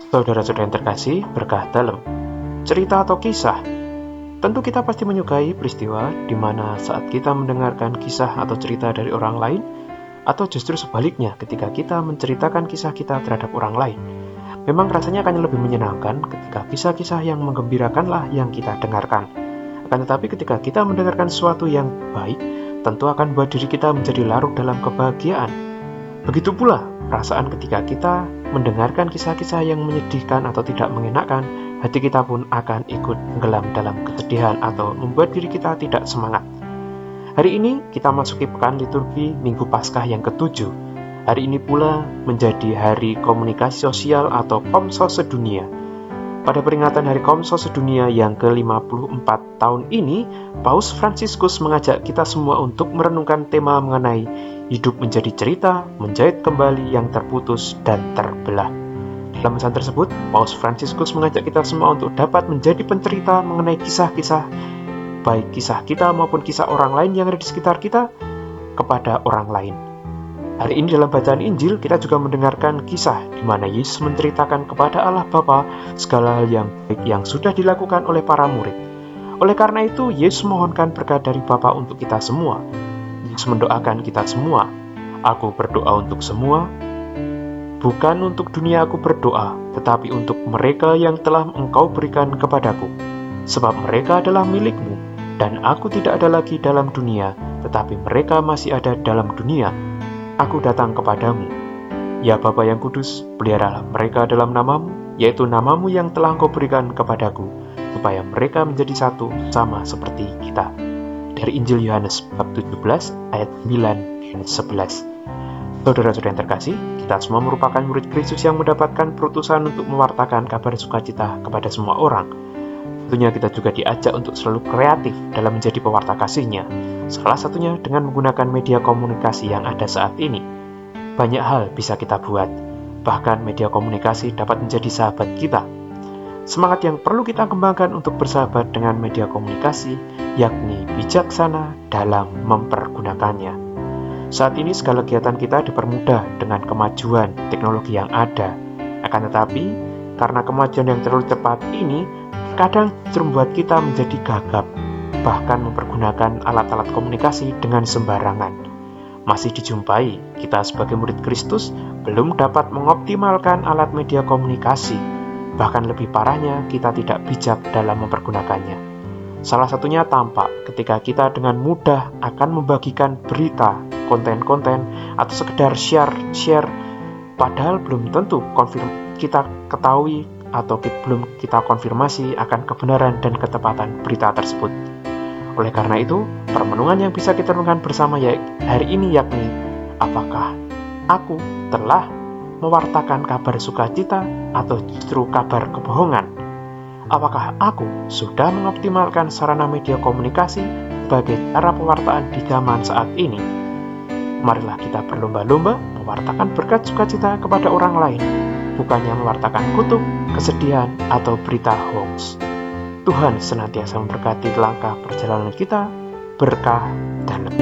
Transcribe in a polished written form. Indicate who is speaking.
Speaker 1: Saudara-saudara yang terkasih, berkah dalam cerita atau kisah. Tentu kita pasti menyukai peristiwa di mana saat kita mendengarkan kisah atau cerita dari orang lain, atau justru sebaliknya ketika kita menceritakan kisah kita terhadap orang lain. Memang rasanya akan lebih menyenangkan ketika kisah-kisah yang menggembirakanlah yang kita dengarkan. Akan tetapi ketika kita mendengarkan sesuatu yang baik, tentu akan membuat diri kita menjadi larut dalam kebahagiaan. Begitu pula perasaan ketika kita mendengarkan kisah-kisah yang menyedihkan atau tidak mengenakan, hati kita pun akan ikut tenggelam dalam kesedihan atau membuat diri kita tidak semangat. Hari ini kita masuki pekan liturgi Minggu Paskah yang ke-7. Hari ini pula menjadi Hari Komunikasi Sosial atau Komsos Sedunia. Pada peringatan Hari Komsos Sedunia yang ke-54 tahun ini, Paus Fransiskus mengajak kita semua untuk merenungkan tema mengenai hidup menjadi cerita, menjahit kembali yang terputus dan terbelah. Dalam pesan tersebut, Paus Fransiskus mengajak kita semua untuk dapat menjadi pencerita mengenai kisah-kisah, baik kisah kita maupun kisah orang lain yang ada di sekitar kita, kepada orang lain. Hari ini dalam bacaan Injil, kita juga mendengarkan kisah di mana Yesus menceritakan kepada Allah Bapa segala hal yang baik yang sudah dilakukan oleh para murid. Oleh karena itu, Yesus mohonkan berkat dari Bapa untuk kita semua. Yesus mendoakan kita semua. Aku berdoa untuk semua, bukan untuk dunia aku berdoa, tetapi untuk mereka yang telah Engkau berikan kepadaku. Sebab mereka adalah milikmu, dan aku tidak ada lagi dalam dunia, tetapi mereka masih ada dalam dunia. Aku datang kepadamu. Ya Bapa yang kudus, peliharalah mereka dalam namamu, yaitu namamu yang telah Engkau berikan kepadaku, supaya mereka menjadi satu sama seperti kita. Dari Injil Yohanes bab 17 ayat 9 dan 11. Saudara-saudara yang terkasih, kita semua merupakan murid Kristus yang mendapatkan perutusan untuk mewartakan kabar sukacita kepada semua orang. Tentunya kita juga diajak untuk selalu kreatif dalam menjadi pewarta kasihnya. Salah satunya dengan menggunakan media komunikasi yang ada saat ini. Banyak hal bisa kita buat, bahkan media komunikasi dapat menjadi sahabat kita. Semangat yang perlu kita kembangkan untuk bersahabat dengan media komunikasi, yakni bijaksana dalam mempergunakannya. Saat ini segala kegiatan kita dipermudah dengan kemajuan teknologi yang ada. Akan tetapi, karena kemajuan yang terlalu cepat ini, kadang justru membuat kita menjadi gagap, bahkan mempergunakan alat-alat komunikasi dengan sembarangan. Masih dijumpai, kita sebagai murid Kristus belum dapat mengoptimalkan alat media komunikasi. Bahkan lebih parahnya, kita tidak bijak dalam mempergunakannya. Salah satunya tampak ketika kita dengan mudah akan membagikan berita, konten-konten, atau sekedar share, padahal belum tentu kita ketahui atau belum kita konfirmasi akan kebenaran dan ketepatan berita tersebut. Oleh karena itu, permenungan yang bisa kita renungkan bersama hari ini yakni, apakah aku telah mewartakan kabar sukacita atau justru kabar kebohongan? Apakah aku sudah mengoptimalkan sarana media komunikasi sebagai cara pewartaan di zaman saat ini? Marilah kita berlomba-lomba mewartakan berkat sukacita kepada orang lain, bukannya mewartakan kutuk, kesedihan, atau berita hoax. Tuhan senantiasa memberkati langkah perjalanan kita, berkah dalam.